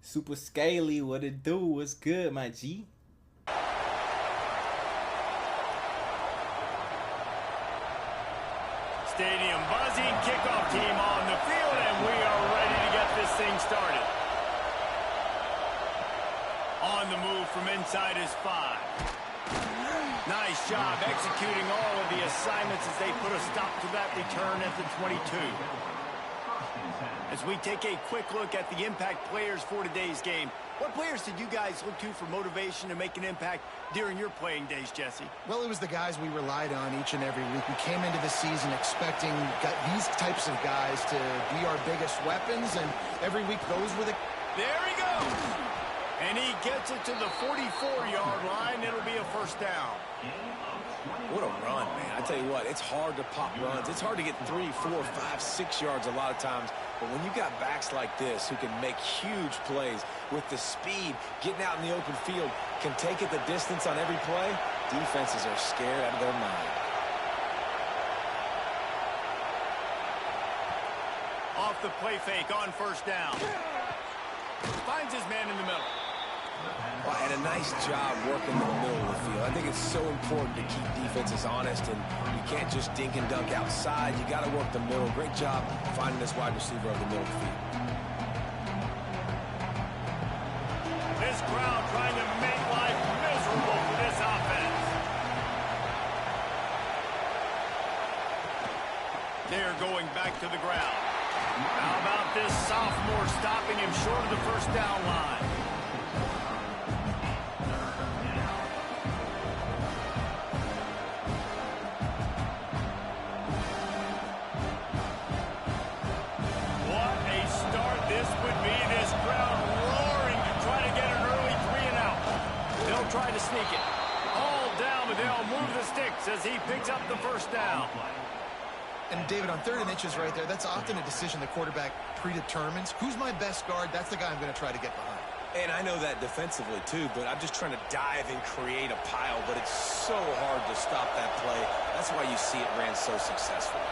Super Scaly, what it do? What's good, my G? Stadium buzzing, kickoff team on the field, and we are ready to get this thing started. On the move from inside is 5. Nice job executing all of the assignments as they put a stop to that return at the 22. As we take a quick look at the impact players for today's game, what players did you guys look to for motivation to make an impact during your playing days, Jesse? Well, it was the guys we relied on each and every week. We came into the season expecting these types of guys to be our biggest weapons, and every week those were the... There he goes! And he gets it to the 44-yard line. It'll be a first down. What a run, man. I tell you what, it's hard to pop runs. It's hard to get 3, 4, 5, 6 yards a lot of times. But when you've got backs like this who can make huge plays with the speed, getting out in the open field, can take it the distance on every play, defenses are scared out of their mind. Off the play fake on first down. Finds his man in the middle. Well, and a nice job working the middle of the field. I think it's so important to keep defenses honest, and you can't just dink and dunk outside. You got to work the middle. Great job finding this wide receiver over the middle of the field. This crowd trying to make life miserable for this offense. They're going back to the ground. How about this sophomore stopping him short of the first down line? What a start this would be. This crowd roaring to try to get an early 3 and out. They'll try to sneak it. All down, but they'll move the sticks as he picks up the first down. And, David, on 3rd and inches right there, that's often a decision the quarterback predetermines. Who's my best guard? That's the guy I'm going to try to get behind. And I know that defensively, too, but I'm just trying to dive and create a pile, but it's so hard to stop that play. That's why you see it ran so successfully.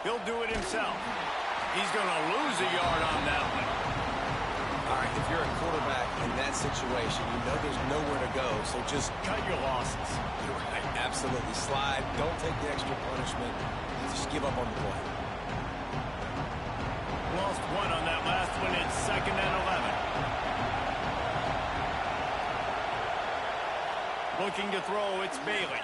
He'll do it himself. He's going to lose a yard on that one. All right, if you're a quarterback in that situation, you know there's nowhere to go, so just Cut your losses. You're right, absolutely. Slide, don't take the extra punishment, just give up on the play. Lost 1 on that last one. It's 2nd and 11. Looking to throw, it's Bailey.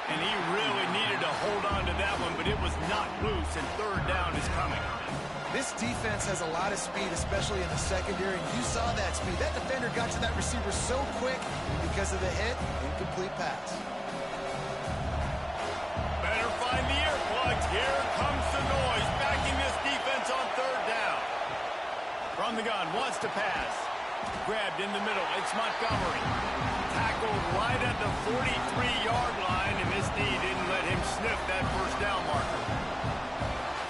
And he really needed to hold on to that one, but it was not loose, and 3rd down is coming. This defense has a lot of speed, especially in the secondary, and you saw that speed. That defender got to that receiver so quick because of the hit, incomplete pass. Better find the earplugs. Here comes the noise, backing this defense on 3rd down. From the gun, wants to pass. Grabbed in the middle, it's Montgomery. Tackled right at the 43-yard line, and this D didn't let him sniff that first down marker.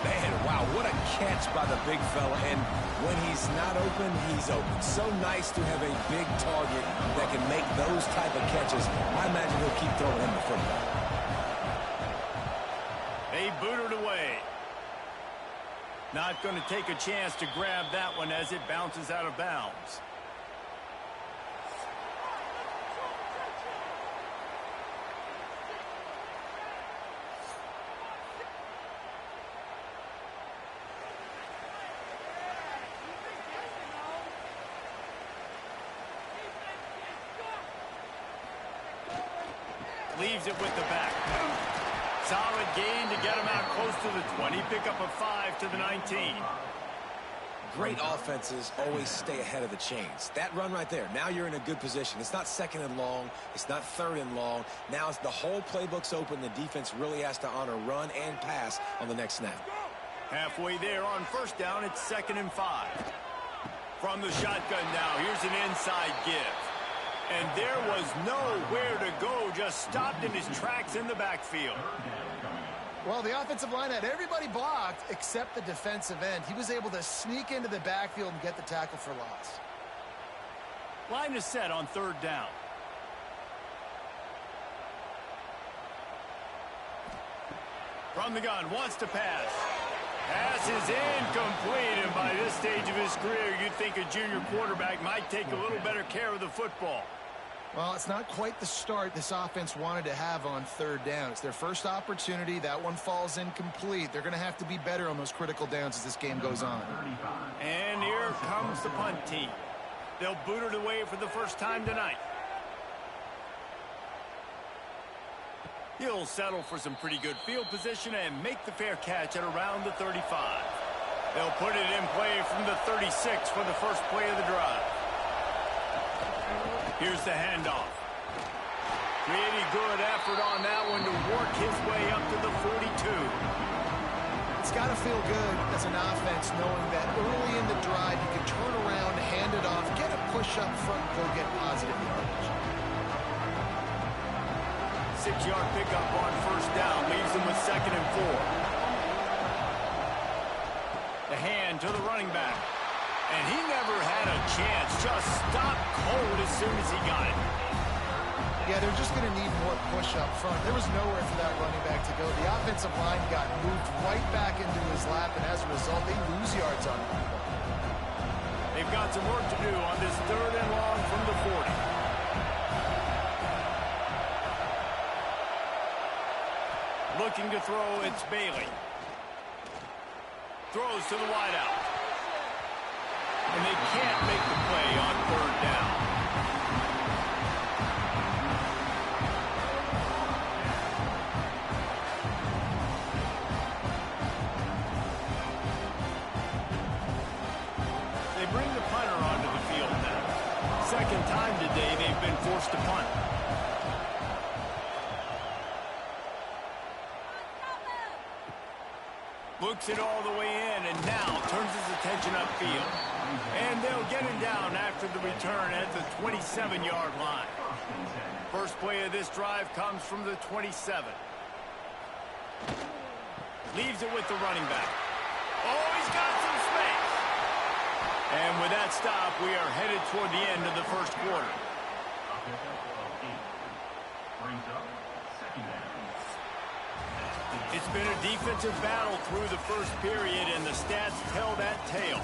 Man, wow, what a catch by the big fella. And when he's not open, he's open. So nice to have a big target that can make those type of catches. I imagine he'll keep throwing him the football. They boot it away. Not going to take a chance to grab that one as it bounces out of bounds. Leaves it with the back. Solid gain to get him out close to the 20. Pick up a 5 to the 19. Great offenses always stay ahead of the chains. That run right there, now you're in a good position. It's not 2nd and long. It's not 3rd and long. Now it's the whole playbook's open. The defense really has to honor run and pass on the next snap. Halfway there on first down, it's 2nd and 5. From the shotgun now, here's an inside give. And there was nowhere to go, just stopped in his tracks in the backfield. Well, the offensive line had everybody blocked except the defensive end. He was able to sneak into the backfield and get the tackle for loss. Line is set on 3rd down. From the gun, wants to pass. Pass is incomplete, and by this stage of his career, you'd think a junior quarterback might take a little better care of the football. Well, it's not quite the start this offense wanted to have on third down. It's their first opportunity. That one falls incomplete. They're going to have to be better on those critical downs as this game goes on. And here comes the punt team. They'll boot it away for the first time tonight. He'll settle for some pretty good field position and make the fair catch at around the 35. They'll put it in play from the 36 for the first play of the drive. Here's the handoff. Pretty good effort on that one to work his way up to the 42. It's got to feel good as an offense knowing that early in the drive you can turn around, hand it off, get a push up front, go get positive yardage. 6-yard pickup on first down leaves him with 2nd and 4. The hand to the running back. And he never had a chance. Just stopped cold as soon as he got it. Yeah, they're just going to need more push up front. There was nowhere for that running back to go. The offensive line got moved right back into his lap, and as a result, they lose yards on it. They've got some work to do on this 3rd and long from the 40. Looking to throw, it's Bailey. Throws to the wideout. And they can't make the play on 3rd down. They bring the punter onto the field now. 2nd time today they've been forced to punt. Looks it all the way in, and now turns his attention upfield. And they'll get him down after the return at the 27-yard line. First play of this drive comes from the 27. Leaves it with the running back. Oh, he's got some space. And with that stop, we are headed toward the end of the first quarter. It's been a defensive battle through the first period, and the stats tell that tale.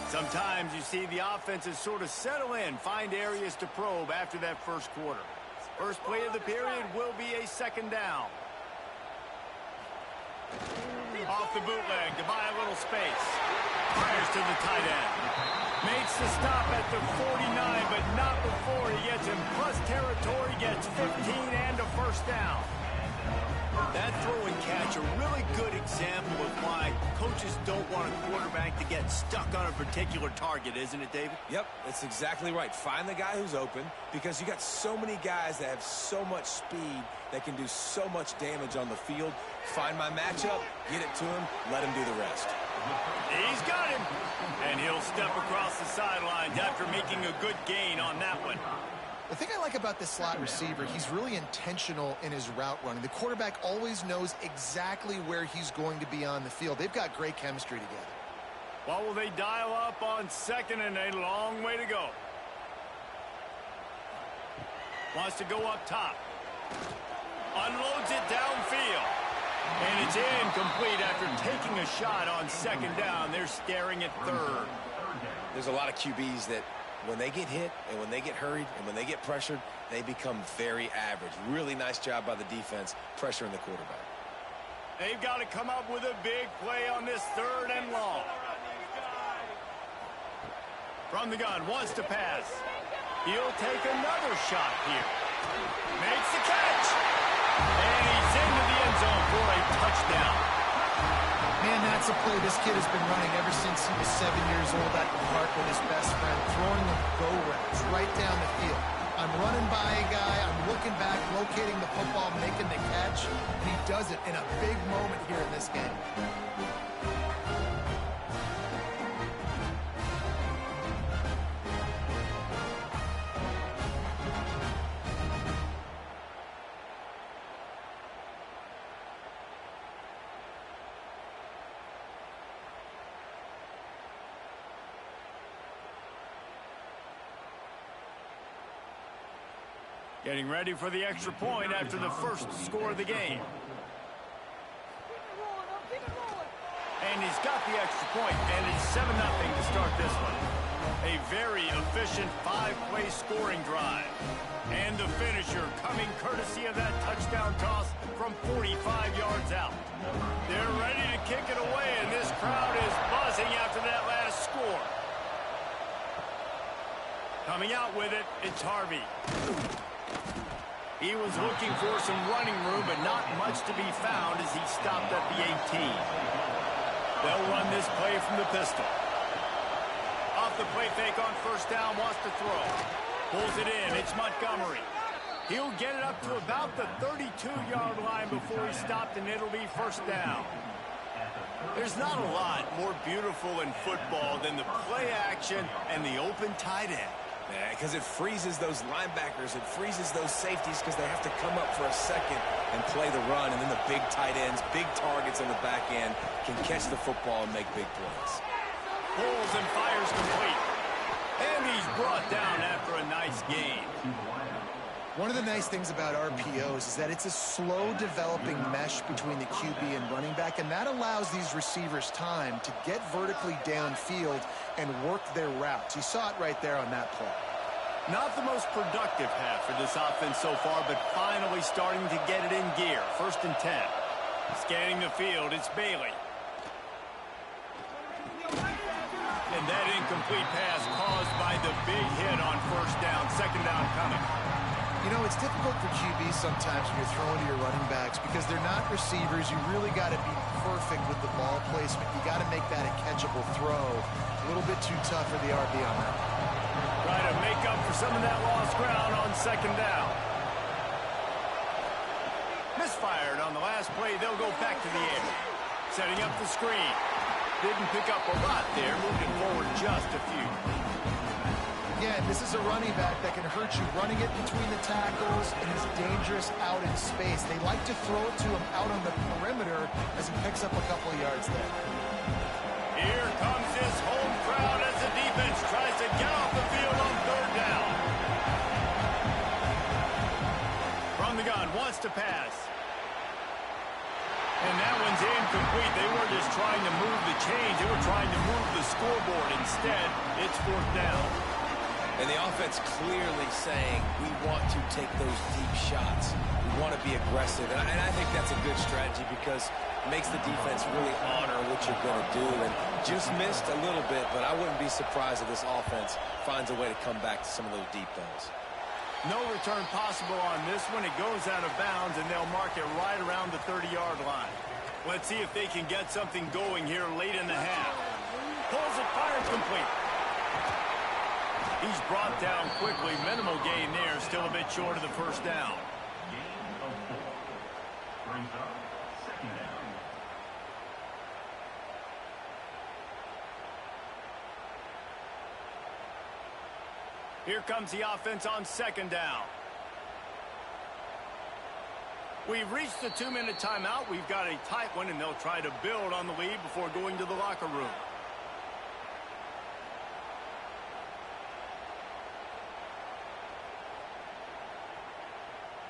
Sometimes you see the offenses sort of settle in, find areas to probe after that first quarter. First play of the period will be a 2nd down. Off the bootleg to buy a little space. Fires to the tight end. Makes the stop at the 49, but not before he gets in plus territory, gets 15 and a first down. That throw and catch, a really good example of why coaches don't want a quarterback to get stuck on a particular target, isn't it, David? Yep, that's exactly right. Find the guy who's open, because you got so many guys that have so much speed that can do so much damage on the field. Find my matchup, get it to him, let him do the rest. He's got him. And he'll step across the sidelines after making a good gain on that one. The thing I like about this slot receiver, he's really intentional in his route running. The quarterback always knows exactly where he's going to be on the field. They've got great chemistry together. What will they dial up on 2nd and a long way to go? Wants to go up top. Unloads it downfield. And it's incomplete after taking a shot on 2nd down. They're staring at 3rd. There's a lot of QBs that when they get hit and when they get hurried and when they get pressured, they become very average. Really nice job by the defense pressuring the quarterback. They've got to come up with a big play on this 3rd and long. From the gun, wants to pass. He'll take another shot here. Makes the catch. And he's into the end zone for a touchdown. Man, that's a play this kid has been running ever since he was 7 years old at the park with his best friend, throwing them go routes right down the field. I'm running by a guy, I'm looking back, locating the football, making the catch, and he does it in a big moment here in this game. Getting ready for the extra point after the first score of the game. And he's got the extra point, and it's 7-0 to start this one. A very efficient 5-play scoring drive. And the finisher coming courtesy of that touchdown toss from 45 yards out. They're ready to kick it away, and this crowd is buzzing after that last score. Coming out with it, it's Harvey. He was looking for some running room, but not much to be found as he stopped at the 18. They'll run this play from the pistol. Off the play fake on first down, wants to throw. Pulls it in, it's Montgomery. He'll get it up to about the 32-yard line before he stopped, and it'll be first down. There's not a lot more beautiful in football than the play action and the open tight end. Because it freezes those linebackers. It freezes those safeties because they have to come up for a second and play the run. And then the big tight ends, big targets on the back end can catch the football and make big plays. Pulls and fires complete. And he's brought down after a nice gain. One of the nice things about RPOs is that it's a slow developing mesh between the QB and running back, and that allows these receivers time to get vertically downfield and work their routes. You saw it right there on that play. Not the most productive half for this offense so far, but finally starting to get it in gear. 1st and 10. Scanning the field, it's Bailey. And that incomplete pass caused by the big hit on first down. 2nd down coming. You know, it's difficult for QBs sometimes when you're throwing to your running backs because they're not receivers. You really got to be perfect with the ball placement. You got to make that a catchable throw. A little bit too tough for the RB on that. Trying to make up for some of that lost ground on 2nd down. Misfired on the last play. They'll go back to the air. Setting up the screen. Didn't pick up a lot there. Moving forward just a few. Again, this is a running back that can hurt you running it between the tackles, and is dangerous out in space. They like to throw it to him out on the perimeter as he picks up a couple of yards there. Here comes his home crowd as the defense tries to get off the field on 3rd down. From the gun, wants to pass. And that one's incomplete. They were just trying to move the chains. They were trying to move the scoreboard. Instead, it's 4th down. And the offense clearly saying, we want to take those deep shots. We want to be aggressive. And I think that's a good strategy because it makes the defense really honor what you're going to do. And just missed a little bit, but I wouldn't be surprised if this offense finds a way to come back to some of those deep balls. No return possible on this one. It goes out of bounds, and they'll mark it right around the 30-yard line. Let's see if they can get something going here late in the half. Pulls it, fires complete. He's brought down quickly. Minimal gain there. Still a bit short of the first down. Here comes the offense on 2nd down. We've reached the 2-minute timeout. We've got a tight one, and they'll try to build on the lead before going to the locker room.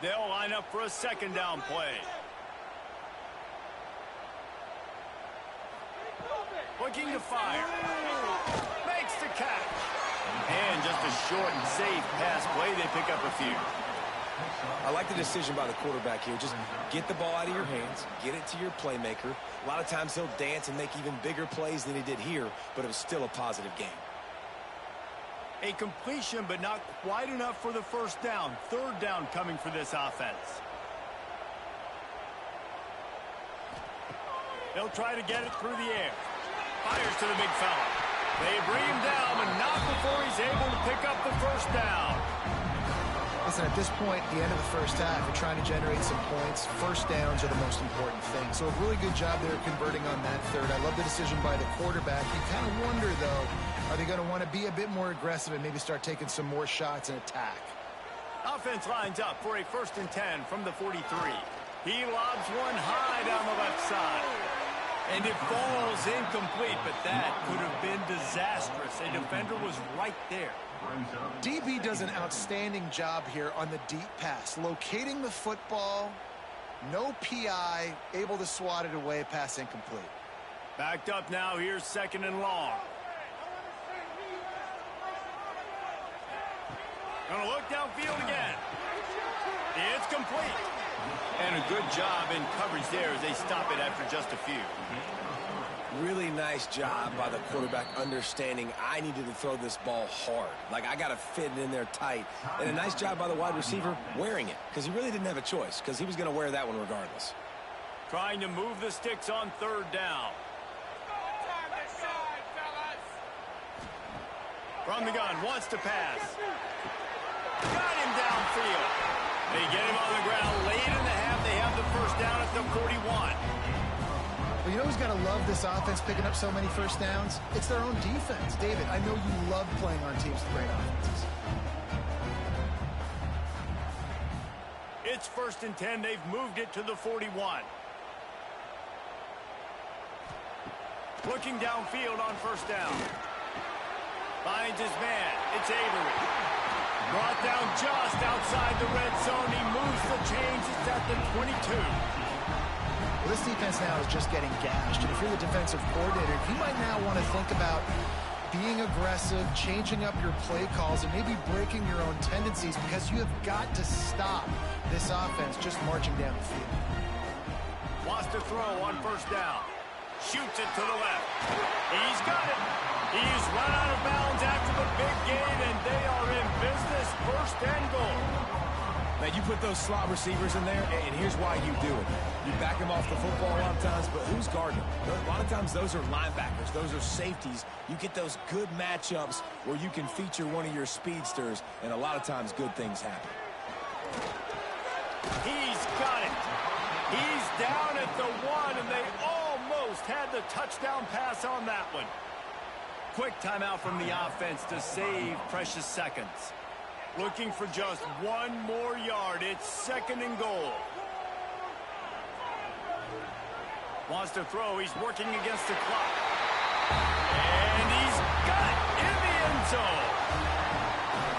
They'll line up for a 2nd down play. Looking to fire. Makes the catch. And just a short and safe pass play. They pick up a few. I like the decision by the quarterback here. Just get the ball out of your hands, get it to your playmaker. A lot of times he'll dance and make even bigger plays than he did here, but it was still a positive game. A completion, but not quite enough for the first down. 3rd down coming for this offense. They'll try to get it through the air. Fires to the big fella. They bring him down, but not before he's able to pick up the first down. Listen, at this point, the end of the first half, you're trying to generate some points. First downs are the most important thing. So a really good job there converting on that third. I love the decision by the quarterback. You kind of wonder, though, are they going to want to be a bit more aggressive and maybe start taking some more shots and attack? Offense lines up for a 1st and 10 from the 43. He lobs one high down the left side. And it falls incomplete, but that could have been disastrous. A defender was right there. DB does an outstanding job here on the deep pass, locating the football, no PI, able to swat it away, pass incomplete. Backed up now, here's 2nd and long. Gonna look downfield again. It's complete. And a good job in coverage there as they stop it after just a few. Really nice job by the quarterback understanding I needed to throw this ball hard. Like, I got to fit it in there tight. And a nice job by the wide receiver wearing it, because he really didn't have a choice, because he was going to wear that one regardless. Trying to move the sticks on 3rd down. From the gun, wants to pass. Got him downfield. They get him on the ground late in the half. They have the 1st down at the 41. Well, you know who's got to love this offense picking up so many 1st downs? It's their own defense. David, I know you love playing on teams with great offenses. It's 1st and 10. They've moved it to the 41. Looking downfield on 1st down. Finds his man. It's Avery. Brought down just outside the red zone. He moves the chains. It's at the 22. Well, this defense now is just getting gashed. And if you're the defensive coordinator, you might now want to think about being aggressive, changing up your play calls, and maybe breaking your own tendencies, because you have got to stop this offense just marching down the field. Wants to throw on 1st down. Shoots it to the left. He's got it. He's run out of bounds after the big gain, and they are in business. 1st and goal. Now, you put those slot receivers in there, and here's why you do it. You back them off the football a lot of times, but who's guarding them? A lot of times those are linebackers. Those are safeties. You get those good matchups where you can feature one of your speedsters, and a lot of times good things happen. He's got it. He's down at the 1, and they almost had the touchdown pass on that one. Quick timeout from the offense to save precious seconds. Looking for just 1 more yard. It's 2nd and goal. Wants to throw. He's working against the clock. And he's got it in the end zone.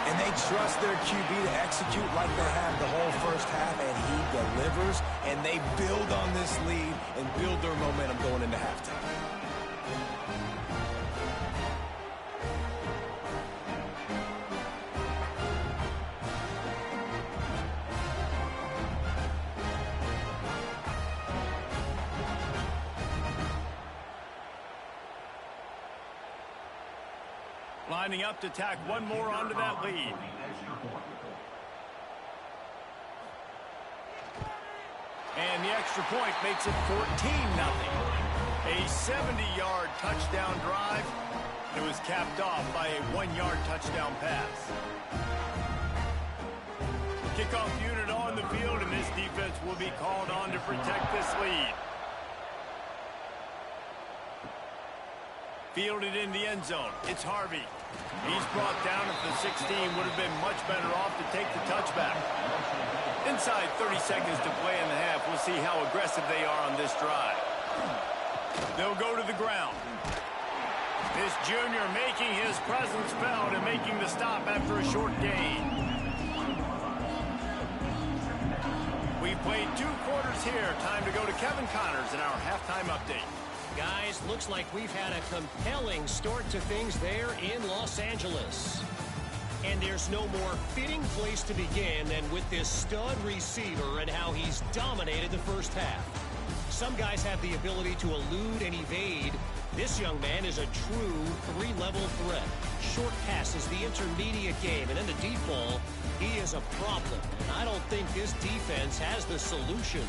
And they trust their QB to execute like they have the whole 1st half, and he delivers, and they build on this lead and build their momentum going into halftime. Lining up to tack 1 more onto that lead. And the extra point makes it 14-0. A 70-yard touchdown drive. It was capped off by a 1-yard touchdown pass. Kickoff unit on the field, and this defense will be called on to protect this lead. Fielded in the end zone. It's Harvey. He's brought down at the 16. Would have been much better off to take the touchback. Inside 30 seconds to play in the half. We'll see how aggressive they are on this drive. They'll go to the ground. This junior making his presence felt and making the stop after a short gain. We've played 2 quarters here. Time to go to Kevin Connors in our halftime update. Guys, looks like we've had a compelling start to things there in Los Angeles. And there's no more fitting place to begin than with this stud receiver and how he's dominated the 1st half. Some guys have the ability to elude and evade. This young man is a true 3-level threat. Short passes, the intermediate game, and then the deep ball, he is a problem. And I don't think this defense has the solution.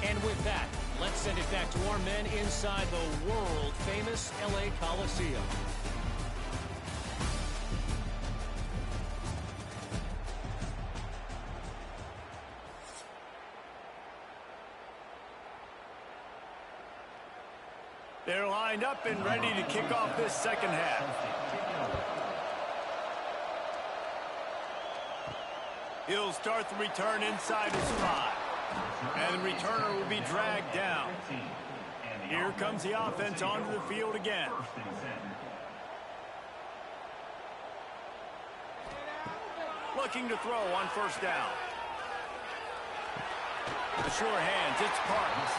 And with that, let's send it back to our men inside the world-famous LA Coliseum. They're lined up and ready to kick off this 2nd half. He'll start the return inside his 5. And the returner will be dragged down. Here comes the offense onto the field again. Looking to throw on first down. The sure hands, it's Parks.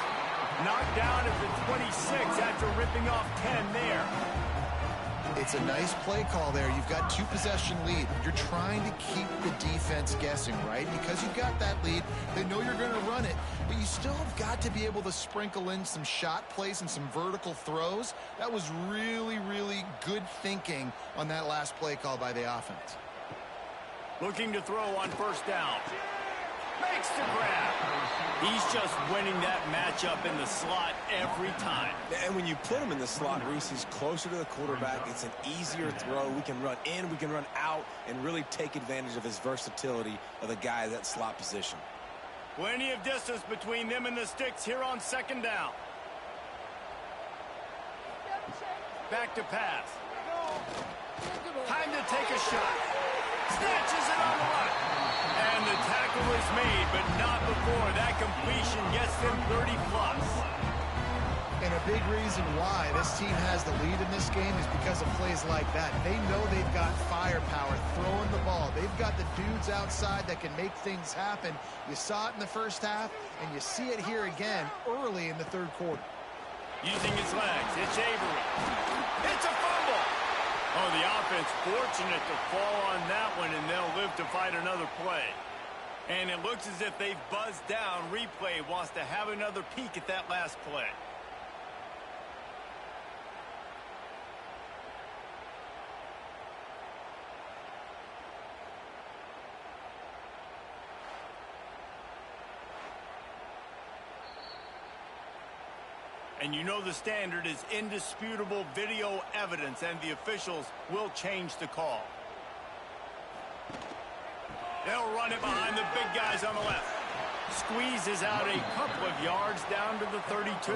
Knocked down at the 26 after ripping off 10 there. It's a nice play call there. You've got 2-possession lead. You're trying to keep the defense guessing, right? Because you've got that lead, they know you're going to run it, but you still have got to be able to sprinkle in some shot plays and some vertical throws. That was really, really good thinking on that last play call by the offense. Looking to throw on first down. Makes the grab. He's just winning that matchup in the slot every time. And when you put him in the slot, Reese, he's closer to the quarterback. It's an easier throw. We can run in, we can run out, and really take advantage of his versatility of the guy at that slot position. Plenty of distance between them and the sticks here on second down. Back to pass. Time to take a shot. Snatches it on the line. And the tackle is made, but not before that completion gets them 30-plus. And a big reason why this team has the lead in this game is because of plays like that. They know they've got firepower throwing the ball. They've got the dudes outside that can make things happen. You saw it in the first half, and you see it here again early in the third quarter. Using his legs, it's Avery. It's a fumble. Oh, the offense fortunate to fall on that one, and they'll live to fight another play. And it looks as if they've buzzed down. Replay wants to have another peek at that last play. And you know the standard is indisputable video evidence, and the officials will change the call. They'll run it behind the big guys on the left. Squeezes out a couple of yards down to the 32.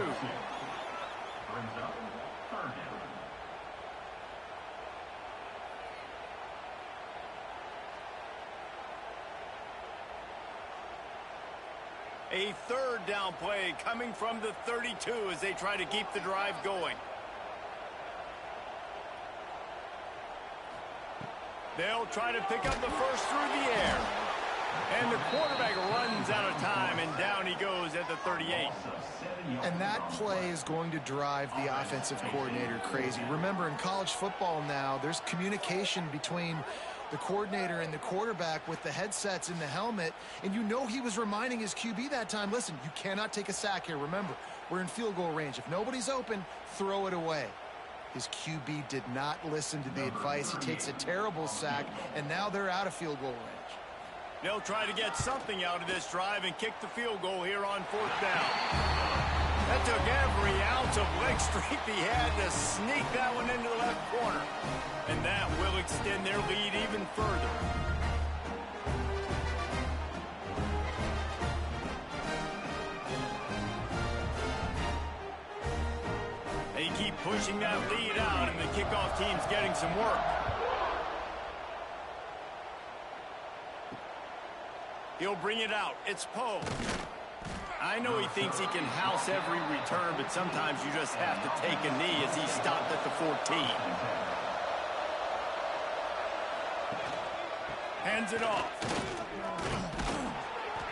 A third down play coming from the 32 as they try to keep the drive going. They'll try to pick up the first through the air. And the quarterback runs out of time, and down he goes at the 38. And that play is going to drive the offensive coordinator crazy. Remember, in college football now, there's communication between the coordinator and the quarterback with the headsets in the helmet, and you know he was reminding his QB that time, listen, you cannot take a sack here. Remember, we're in field goal range. If nobody's open, throw it away. His QB did not listen to the advice. He takes a terrible sack, and now they're out of field goal range. They'll try to get something out of this drive and kick the field goal here on fourth down. That took every ounce of leg strength he had to sneak that one into the left corner. And that will extend their lead even further. They keep pushing that lead out, and the kickoff team's getting some work. He'll bring it out. It's Poe. I know he thinks he can house every return, but sometimes you just have to take a knee as he stopped at the 14. Hands it off.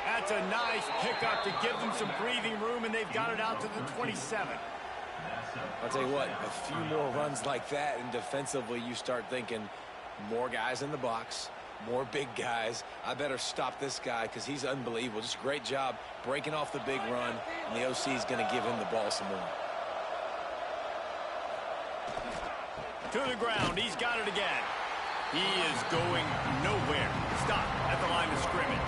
That's a nice pickup to give them some breathing room, and they've got it out to the 27. I'll tell you what, a few more runs like that, and defensively you start thinking more guys in the box, more big guys. I better stop this guy because he's unbelievable. Just a great job breaking off the big run, and the OC is going to give him the ball some more. To the ground. He's got it again. He is going nowhere. Stop at the line of scrimmage.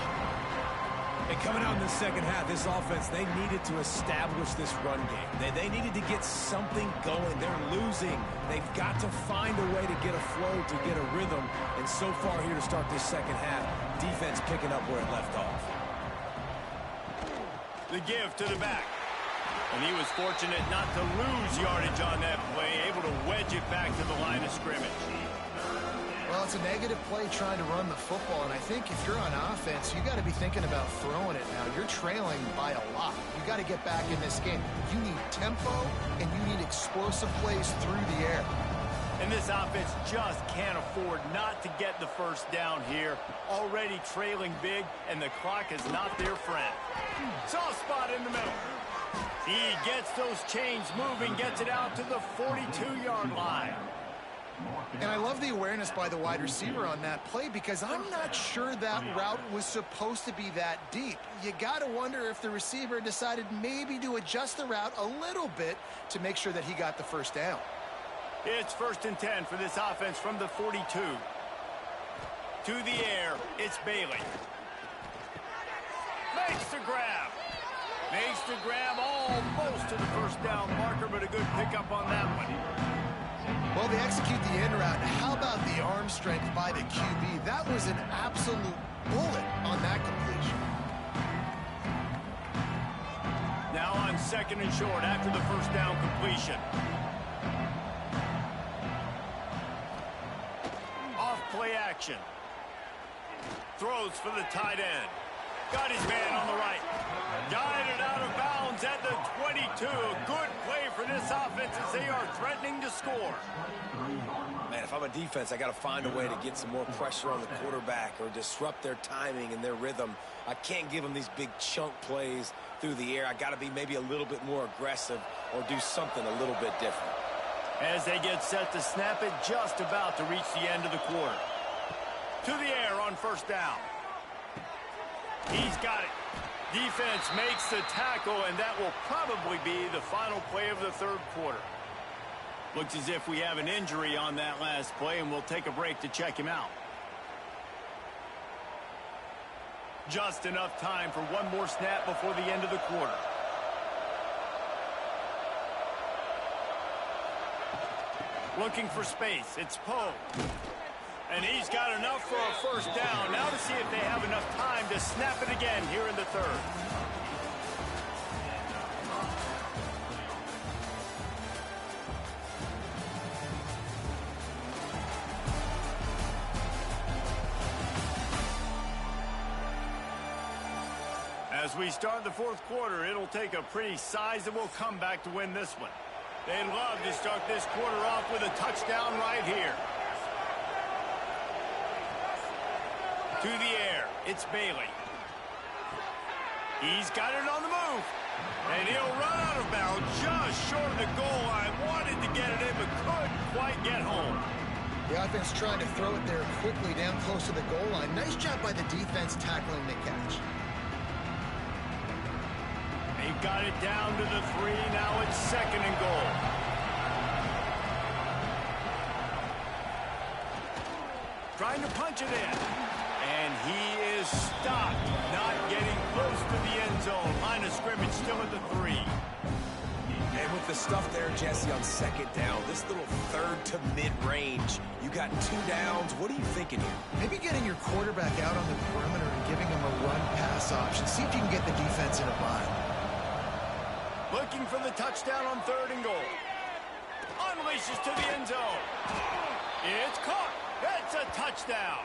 And coming out in the second half, this offense, they needed to establish this run game. They needed to get something going. They're losing. They've got to find a way to get a flow, to get a rhythm. And so far here to start this second half, defense picking up where it left off. The give to the back. And he was fortunate not to lose yardage on that play, able to wedge it back to the line of scrimmage. Well, it's a negative play trying to run the football, and I think if you're on offense, you got to be thinking about throwing it now. You're trailing by a lot. You got to get back in this game. You need tempo, and you need explosive plays through the air. And this offense just can't afford not to get the first down here. Already trailing big, and the clock is not their friend. Soft spot in the middle. He gets those chains moving, gets it out to the 42-yard line. And I love the awareness by the wide receiver on that play because I'm not sure that route was supposed to be that deep. You got to wonder if the receiver decided maybe to adjust the route a little bit to make sure that he got the first down. It's 1st and 10 for this offense from the 42. To the air, it's Bailey. Makes the grab. Makes the grab almost to the first down marker, but a good pickup on that one. Well, they execute the in route. How about the arm strength by the QB? That was an absolute bullet on that completion. Now on 2nd and short after the first down completion. Off play action. Throws for the tight end. Got his man on the right. Guided out of bounds at the 22. A good play for this offense as they are threatening to score. Man, if I'm a defense, I got to find a way to get some more pressure on the quarterback or disrupt their timing and their rhythm. I can't give them these big chunk plays through the air. I got to be maybe a little bit more aggressive or do something a little bit different. As they get set to snap it, just about to reach the end of the quarter. To the air on first down. He's got it. Defense makes the tackle, and that will probably be the final play of the third quarter. Looks as if we have an injury on that last play, and we'll take a break to check him out. Just enough time for one more snap before the end of the quarter. Looking for space. It's Poe. And he's got enough for a first down. Now to see if they have enough time to snap it again here in the third. As we start the fourth quarter, it'll take a pretty sizable comeback to win this one. They'd love to start this quarter off with a touchdown right here. To the air, it's Bailey. He's got it on the move. And he'll run out of bounds just short of the goal line. Wanted to get it in, but couldn't quite get home. The offense trying to throw it there quickly down close to the goal line. Nice job by the defense tackling the catch. They've got it down to the 3. Now it's 2nd and goal. Trying to punch it in. And he is stopped, not getting close to the end zone. Line of scrimmage still at the 3. And with the stuff there, Jesse, on 2nd down, this little 3rd to mid-range, you got 2 downs. What are you thinking here? Maybe getting your quarterback out on the perimeter and giving him a run-pass option. See if you can get the defense in a bind. Looking for the touchdown on 3rd and goal. Unleashes to the end zone. It's caught. It's a touchdown.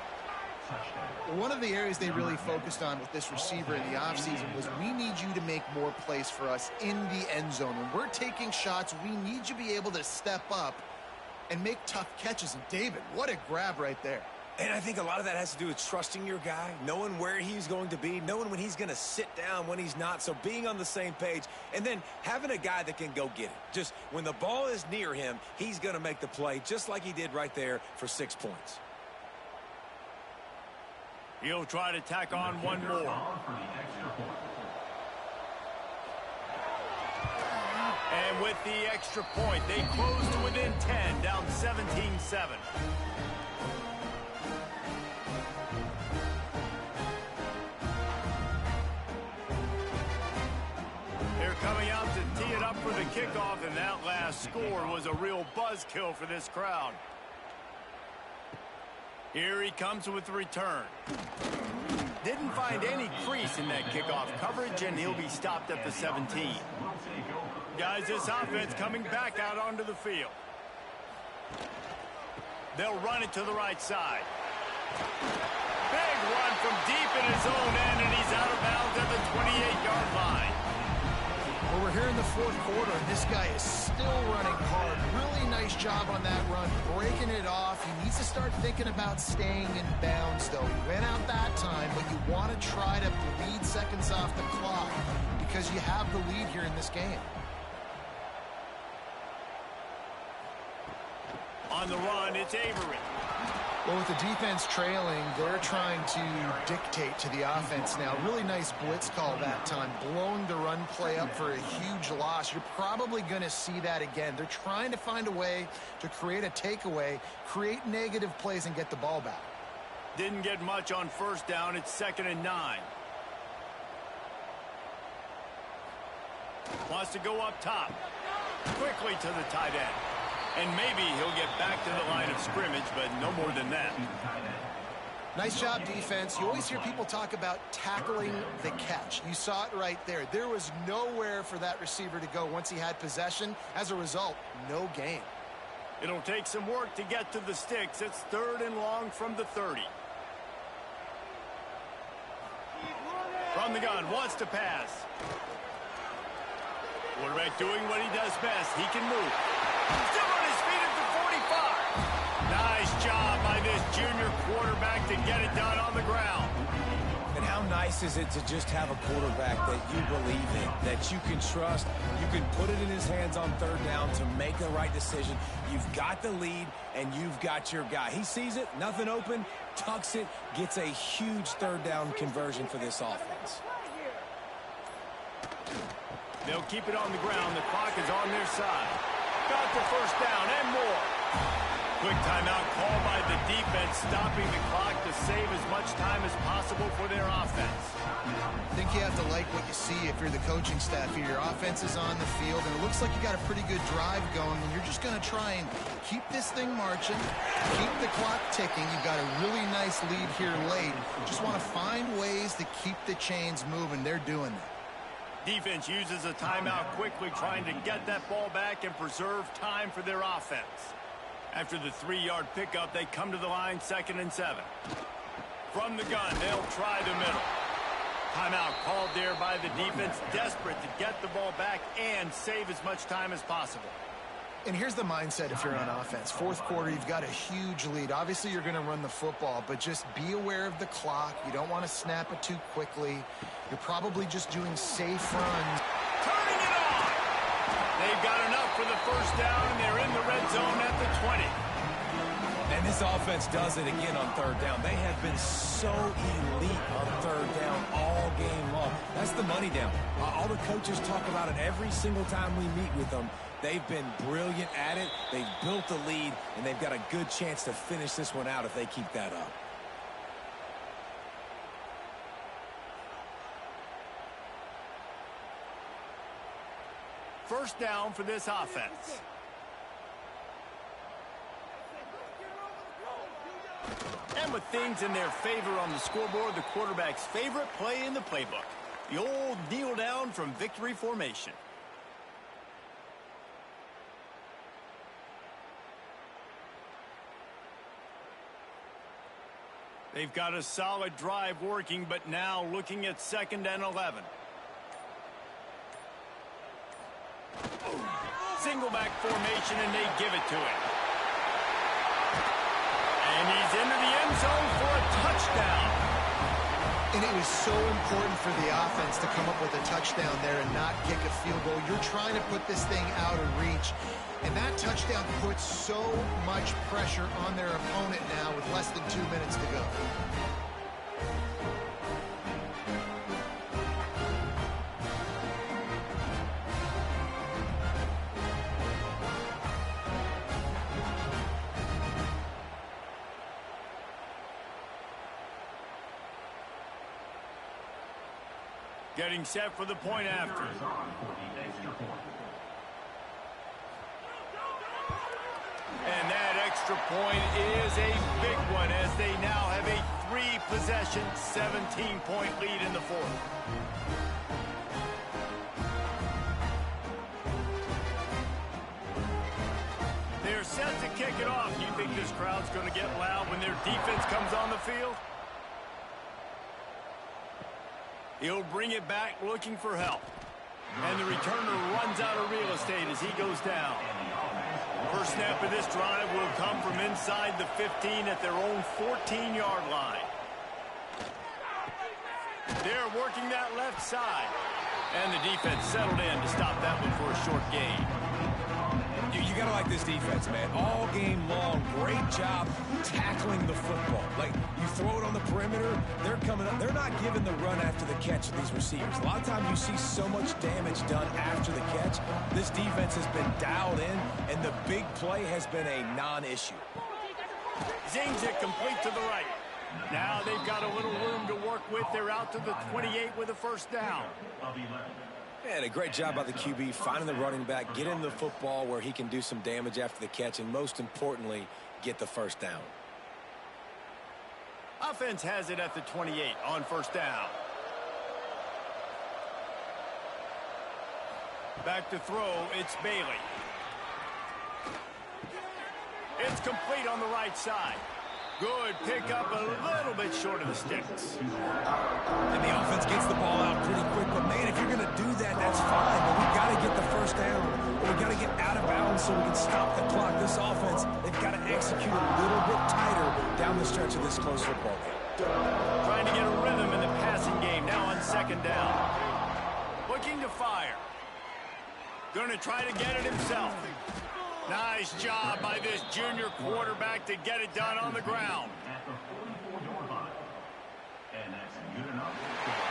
One of the areas they really focused on with this receiver in the offseason was we need you to make more plays for us in the end zone. When we're taking shots, we need you to be able to step up and make tough catches. And David, what a grab right there. And I think a lot of that has to do with trusting your guy, knowing where he's going to be, knowing when he's going to sit down, when he's not. So being on the same page, and then having a guy that can go get it. Just when the ball is near him, he's going to make the play, just like he did right there for 6 points. He'll try to tack on one more. And with the extra point, they close to within 10, down 17-7. They're coming out to tee it up for the kickoff, and that last score was a real buzzkill for this crowd. Here he comes with the return. Didn't find any crease in that kickoff coverage, and he'll be stopped at the 17. Guys, this offense coming back out onto the field. They'll run it to the right side. Big run from deep in his own end, and he's out of bounds at the 28-yard line. Well, we're here in the fourth quarter, and this guy is still running hard. Really nice job on that run, breaking it off. He needs to start thinking about staying in bounds, though. He ran out that time, but you want to try to bleed seconds off the clock because you have the lead here in this game. On the run, it's Avery. Well, with the defense trailing, they're trying to dictate to the offense now. Really nice blitz call that time, blowing the run play up for a huge loss. You're probably going to see that again. They're trying to find a way to create a takeaway, create negative plays, and get the ball back. Didn't get much on first down. It's 2nd and 9. Wants to go up top. Quickly to the tight end. And maybe he'll get back to the line of scrimmage, but no more than that. Nice job, defense. You always hear people talk about tackling the catch. You saw it right there. There was nowhere for that receiver to go once he had possession. As a result, no gain. It'll take some work to get to the sticks. It's 3rd and long from the 30. From the gun, wants to pass. Quarterback doing what he does best. He can move. Still on his feet at the 45. Nice job by this junior quarterback to get it done on the ground. And how nice is it to just have a quarterback that you believe in, that you can trust, you can put it in his hands on 3rd down to make the right decision. You've got the lead, and you've got your guy. He sees it, nothing open, tucks it, gets a huge 3rd down conversion for this offense. They'll keep it on the ground. The clock is on their side. Got the first down and more. Quick timeout call by the defense, stopping the clock to save as much time as possible for their offense. I think you have to like what you see if you're the coaching staff here. Your offense is on the field, and it looks like you got a pretty good drive going, and you're just going to try and keep this thing marching, keep the clock ticking. You've got a really nice lead here late. Just want to find ways to keep the chains moving. They're doing that. Defense uses a timeout quickly, trying to get that ball back and preserve time for their offense. After the 3-yard pickup, they come to the line, 2nd and 7. From the gun, they'll try the middle. Timeout called there by the defense, desperate to get the ball back and save as much time as possible. And here's the mindset if you're on offense. Fourth quarter, you've got a huge lead. Obviously, you're going to run the football, but just be aware of the clock. You don't want to snap it too quickly. You're probably just doing safe runs. Turning it on! They've got enough for the first down, and they're in the red zone at the 20. And this offense does it again on 3rd down. They have been so elite on 3rd down all game long. That's the money down. All the coaches talk about it every single time we meet with them. They've been brilliant at it. They've built a lead, and they've got a good chance to finish this one out if they keep that up. First down for this offense. And with things in their favor on the scoreboard, the quarterback's favorite play in the playbook. The old kneel down from victory formation. They've got a solid drive working, but now looking at 2nd and 11. Single back formation, and they give it to him. And he's into the end zone for a touchdown. And it was so important for the offense to come up with a touchdown there and not kick a field goal. You're trying to put this thing out of reach. And that touchdown puts so much pressure on their opponent now with less than 2 minutes to go. Getting set for the point after. And that extra point is a big one as they now have a 3-possession, 17-point lead in the fourth. They're set to kick it off. You think this crowd's going to get loud when their defense comes on the field? He'll bring it back looking for help. And the returner runs out of real estate as he goes down. First snap of this drive will come from inside the 15 at their own 14-yard line. They're working that left side. And the defense settled in to stop that one for a short gain. You got to like this defense, man. All game long, great job tackling the football. Like, you throw it on the perimeter, they're coming up. They're not giving the run after the catch to these receivers. A lot of times you see so much damage done after the catch. This defense has been dialed in, and the big play has been a non-issue. Zings it complete to the right. Now they've got a little room to work with. They're out to the 28 with a first down. And a great job by the QB finding the running back, getting the football where he can do some damage after the catch, and most importantly, get the first down. Offense has it at the 28 on first down. Back to throw, it's Bailey. It's complete on the right side. Good pickup, a little bit short of the sticks. And the offense gets the ball out pretty quick. But, man, if you're going to do that, that's fine. But we've got to get the first down. We've got to get out of bounds so we can stop the clock. This offense, they've got to execute a little bit tighter down the stretch of this close football game. Trying to get a rhythm in the passing game now on second down. Looking to fire. Going to try to get it himself. Nice job by this junior quarterback to get it done on the ground. And that's good enough.